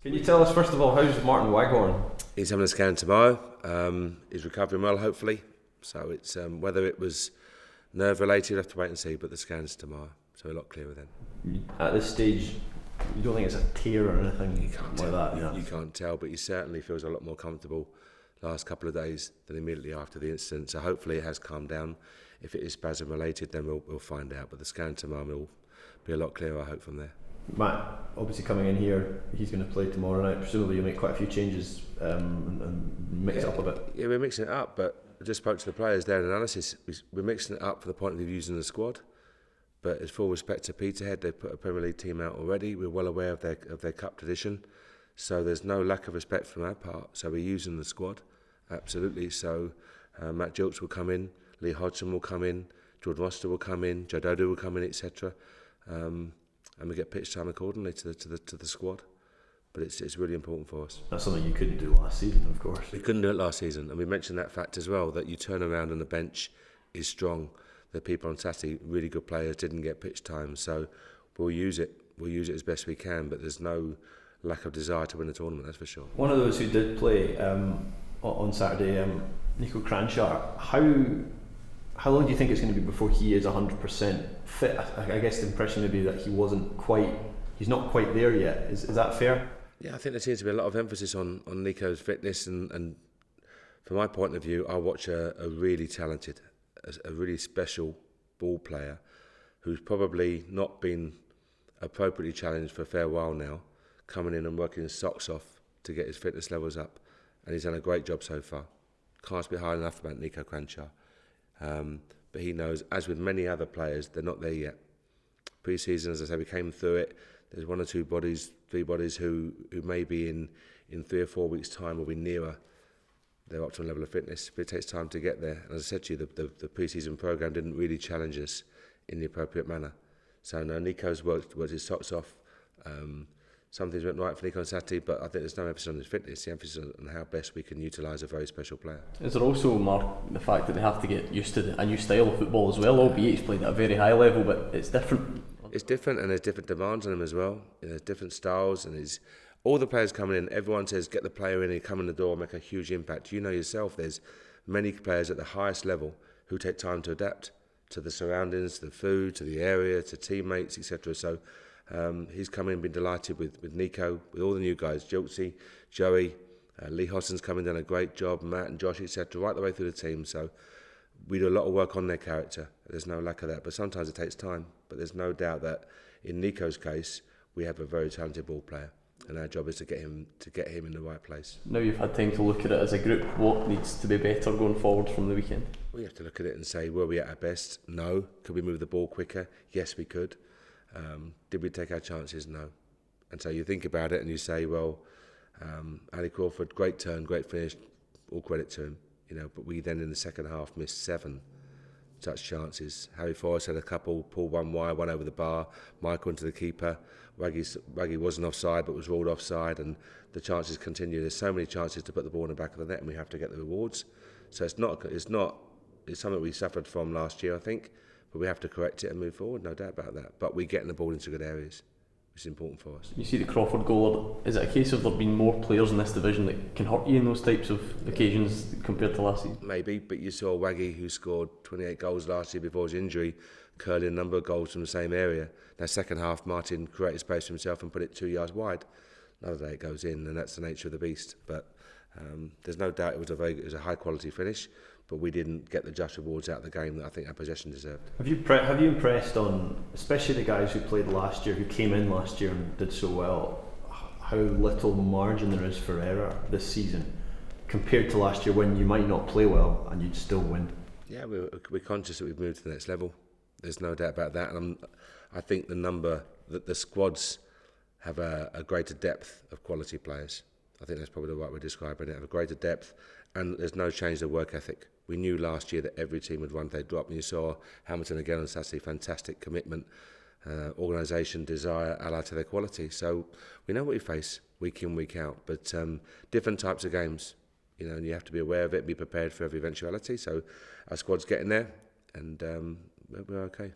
Can you tell us, first of all, how's Martin Waghorn? He's having a scan tomorrow. He's recovering well, hopefully. So it's whether it was nerve related, we'll have to wait and see. But the scan's tomorrow, so a lot clearer then. At this stage, you don't think it's a tear or anything that? You can't tell, but he certainly feels a lot more comfortable last couple of days than immediately after the incident. So hopefully it has calmed down. If it is spasm related, then we'll find out. But the scan tomorrow will be a lot clearer, I hope, from there. Matt, obviously coming in here, he's going to play tomorrow night. Presumably you'll make quite a few changes and mix it up a bit. Yeah, we're mixing it up, but I just spoke to the players there in analysis. We're mixing it up for the point of view of using the squad. But as full respect to Peterhead, they've put a Premier League team out already. We're well aware of their cup tradition. So there's no lack of respect from our part. So we're using the squad, absolutely. So Matt Gilks will come in, Lee Hodgson will come in, Jordan Roster will come in, Joe Dodo will come in, etc. And we get pitch time accordingly to the squad. But it's really important for us. That's something you couldn't do last season, of course. We couldn't do it last season, and we mentioned that fact as well, that you turn around and the bench is strong. The people on Saturday, really good players, didn't get pitch time, so we'll use it as best we can, but there's no lack of desire to win the tournament, that's for sure. One of those who did play on Saturday, Nico Cranshaw, how long do you think it's going to be before he is 100% fit? I guess the impression would be that he's not quite there yet. Is that fair? Yeah, I think there seems to be a lot of emphasis on Nico's fitness, and from my point of view, I watch a really talented, a really special ball player who's probably not been appropriately challenged for a fair while now, coming in and working his socks off to get his fitness levels up, and he's done a great job so far. Can't speak high enough about Nico Cranshaw. But he knows, as with many other players, they're not there yet. Pre-season, as I say, we came through it. There's one or two bodies, three bodies who may be in 3 or 4 weeks' time will be nearer their optimal level of fitness, but it takes time to get there. And as I said to you, the pre-season programme didn't really challenge us in the appropriate manner. So no, Nico's worked his socks off. Some things went right for Nico on Saturday, but I think there's no emphasis on his fitness, the emphasis on how best we can utilise a very special player. Is there also, Mark, the fact that they have to get used to a new style of football as well, albeit he's played at a very high level, but it's different? It's different, and there's different demands on him as well. There's different styles, and all the players coming in, everyone says get the player in and come in the door and make a huge impact. You know yourself, there's many players at the highest level who take time to adapt to the surroundings, to the food, to the area, to teammates, etc. So he's come in, been delighted with Nico, with all the new guys, Jiltsy, Joey, Lee Hosson's coming, done a great job, Matt and Josh, etc. right the way through the team. So we do a lot of work on their character. There's no lack of that, but sometimes it takes time. But there's no doubt that in Nico's case, we have a very talented ball player, and our job is to get him in the right place. Now you've had time to look at it as a group, what needs to be better going forward from the weekend? We have to look at it and say, were we at our best? No. Could we move the ball quicker? Yes, we could. Did we take our chances? No. And so you think about it and you say, well, Ali Crawford, great turn, great finish, all credit to him. But we then in the second half missed 7 such chances. Harry Forrest had a couple, pulled one wide, one over the bar, Michael into the keeper. Waggy wasn't offside but was ruled offside, and the chances continue. There's so many chances to put the ball in the back of the net, and we have to get the rewards. So it's something we suffered from last year, I think, but we have to correct it and move forward, no doubt about that. But we're getting the ball into good areas, which is important for us. You see the Crawford goal, is it a case of there being more players in this division that can hurt you in those types of occasions compared to last season? Maybe, but you saw Waggy, who scored 28 goals last year before his injury, curling a number of goals from the same area. Now second half, Martin created space for himself and put it 2 yards wide. Another day it goes in, and that's the nature of the beast. But there's no doubt it was a high quality finish, but we didn't get the just rewards out of the game that I think our possession deserved. Have you impressed on, especially the guys who played last year, who came in last year and did so well, how little margin there is for error this season compared to last year when you might not play well and you'd still win? Yeah, we're conscious that we've moved to the next level. There's no doubt about that, and I think the squads have a greater depth of quality players. I think that's probably the right way of describing it. Have a greater depth, and there's no change to work ethic. We knew last year that every team would run if they drop, and you saw Hamilton again on Saturday. Fantastic commitment, organisation, desire, allied to their quality. So we know what we face week in, week out, but different types of games, and you have to be aware of it and be prepared for every eventuality. So our squad's getting there, and we're okay.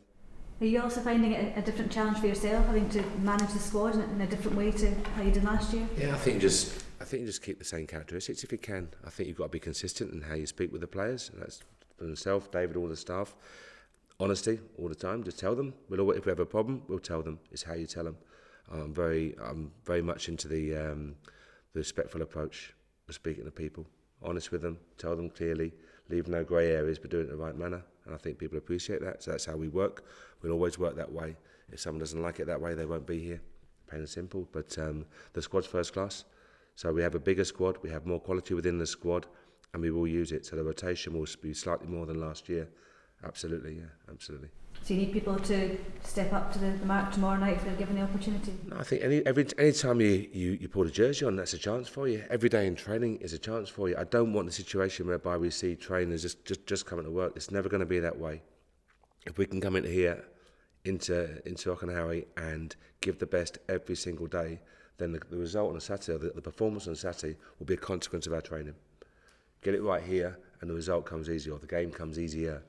Are you also finding it a different challenge for yourself, having to manage the squad in a different way to how you did last year? Yeah, I think you just keep the same characteristics if you can. I think you've got to be consistent in how you speak with the players. And that's for myself, David, all the staff. Honesty all the time. Just tell them. If we have a problem, we'll tell them. It's how you tell them. I'm very much into the respectful approach of speaking to people. Honest with them. Tell them clearly. Leave no grey areas, but do it in the right manner. And I think people appreciate that. So that's how we work. We'll always work that way. If someone doesn't like it that way, they won't be here. Plain and simple. But the squad's first class. So we have a bigger squad. We have more quality within the squad, and we will use it. So the rotation will be slightly more than last year. Absolutely, yeah, absolutely. So you need people to step up to the mark tomorrow night if they're given the opportunity? No, I think any time you put a jersey on, that's a chance for you. Every day in training is a chance for you. I don't want the situation whereby we see trainers just coming to work. It's never going to be that way. If we can come into here, into Auchenhowie and give the best every single day, then the result on a Saturday, the performance on Saturday, will be a consequence of our training. Get it right here, and the result comes easier, or the game comes easier.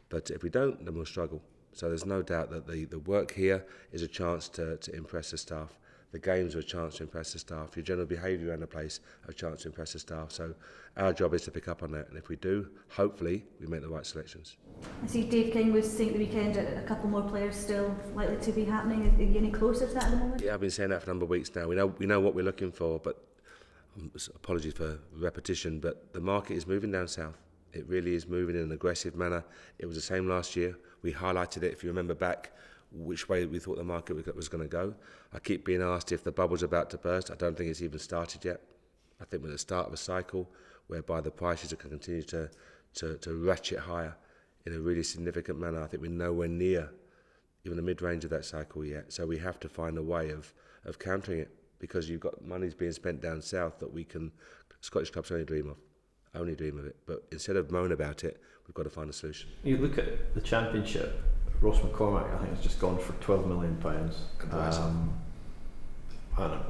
But if we don't, then we'll struggle. So there's no doubt that the work here is a chance to impress the staff. The games are a chance to impress the staff. Your general behaviour around the place are a chance to impress the staff. So our job is to pick up on that. And if we do, hopefully, we make the right selections. I see Dave King was saying at the weekend a couple more players still likely to be happening. Are you any closer to that at the moment? Yeah, I've been saying that for a number of weeks now. We know what we're looking for, but apologies for repetition, but the market is moving down south. It really is moving in an aggressive manner. It was the same last year. We highlighted it, if you remember back, which way we thought the market was going to go. I keep being asked if the bubble's about to burst. I don't think it's even started yet. I think we're at the start of a cycle whereby the prices are going to continue to ratchet higher in a really significant manner. I think we're nowhere near even the mid-range of that cycle yet. So we have to find a way of countering it, because you've got monies being spent down south that Scottish clubs only dream of. But instead of moan about it, we've got to find a solution. You look at the Championship, Ross McCormack, I think, has just gone for £12 million. I don't know,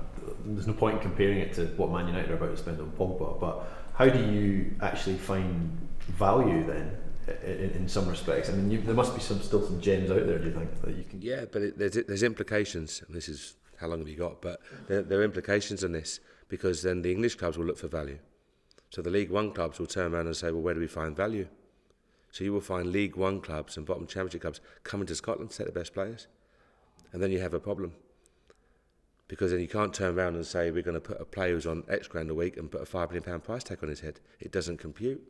there's no point in comparing it to what Man United are about to spend on Pogba, but how do you actually find value then in some respects? I mean, there must be still some gems out there, do you think, that you can... Yeah, but there's implications, and this is how long have you got, but there are implications in this, because then the English clubs will look for value. So the League One clubs will turn around and say, well, where do we find value? So you will find League One clubs and bottom Championship clubs coming to Scotland to take the best players. And then you have a problem. Because then you can't turn around and say, we're going to put a player who's on X grand a week and put a £5 million price tag on his head. It doesn't compute.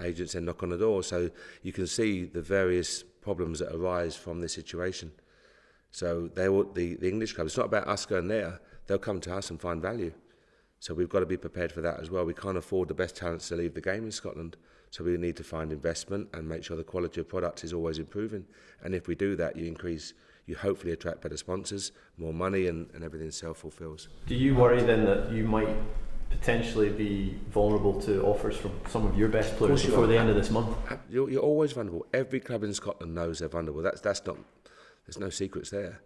Agents then knock on the door. So you can see the various problems that arise from this situation. So the English clubs, it's not about us going there. They'll come to us and find value. So we've got to be prepared for that as well. We can't afford the best talents to leave the game in Scotland. So we need to find investment and make sure the quality of product is always improving. And if we do that, you hopefully attract better sponsors, more money, and everything self-fulfills. Do you worry then that you might potentially be vulnerable to offers from some of your best players before the end of this month? You're always vulnerable. Every club in Scotland knows they're vulnerable. That's not. There's no secrets there.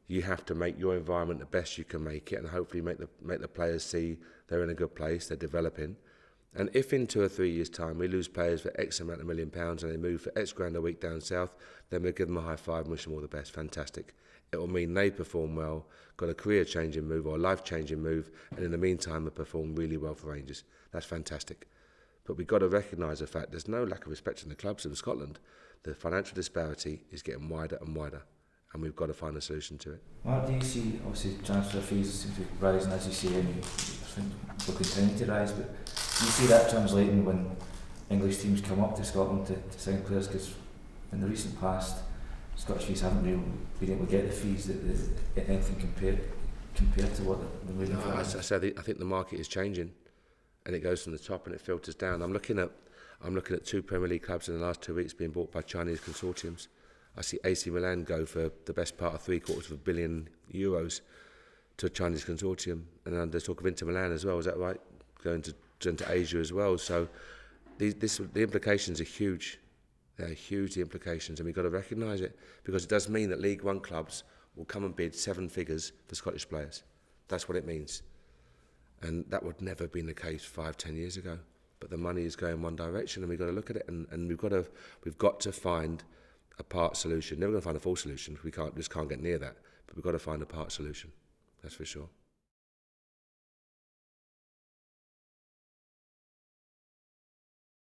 You have to make your environment the best you can make it, and hopefully make the players see they're in a good place, they're developing. And if in 2 or 3 years' time we lose players for X amount of £1 million and they move for X grand a week down south, then we'll give them a high five and wish them all the best. Fantastic. It will mean they perform well, got a career-changing move or a life-changing move, and in the meantime they perform really well for Rangers. That's fantastic. But we've got to recognise the fact there's no lack of respect in the clubs in Scotland. The financial disparity is getting wider and wider, and we've got to find a solution to it. Mark, do you see, obviously transfer fees seem to be rising, as you say, and you think will continue to rise, but do you see that translating when English teams come up to Scotland to sign players? Because in the recent past, Scottish fees haven't really been able to get the fees that anything compared to what they're moving for. As I said, I think the market is changing, and it goes from the top and it filters down. I'm looking at 2 Premier League clubs in the last 2 weeks being bought by Chinese consortiums. I see AC Milan go for the best part of €750 million to a Chinese consortium, and then there's talk of Inter Milan as well. Is that right? Going to Asia as well. So the implications are huge. They're huge, the implications, and we've got to recognise it, because it does mean that League One clubs will come and bid 7 figures for Scottish players. That's what it means, and that would never have been the case 5-10 years ago. But the money is going one direction, and we've got to look at it, and we've got to find a part solution. Never going to find a full solution. We just can't get near that. But we've got to find a part solution. That's for sure.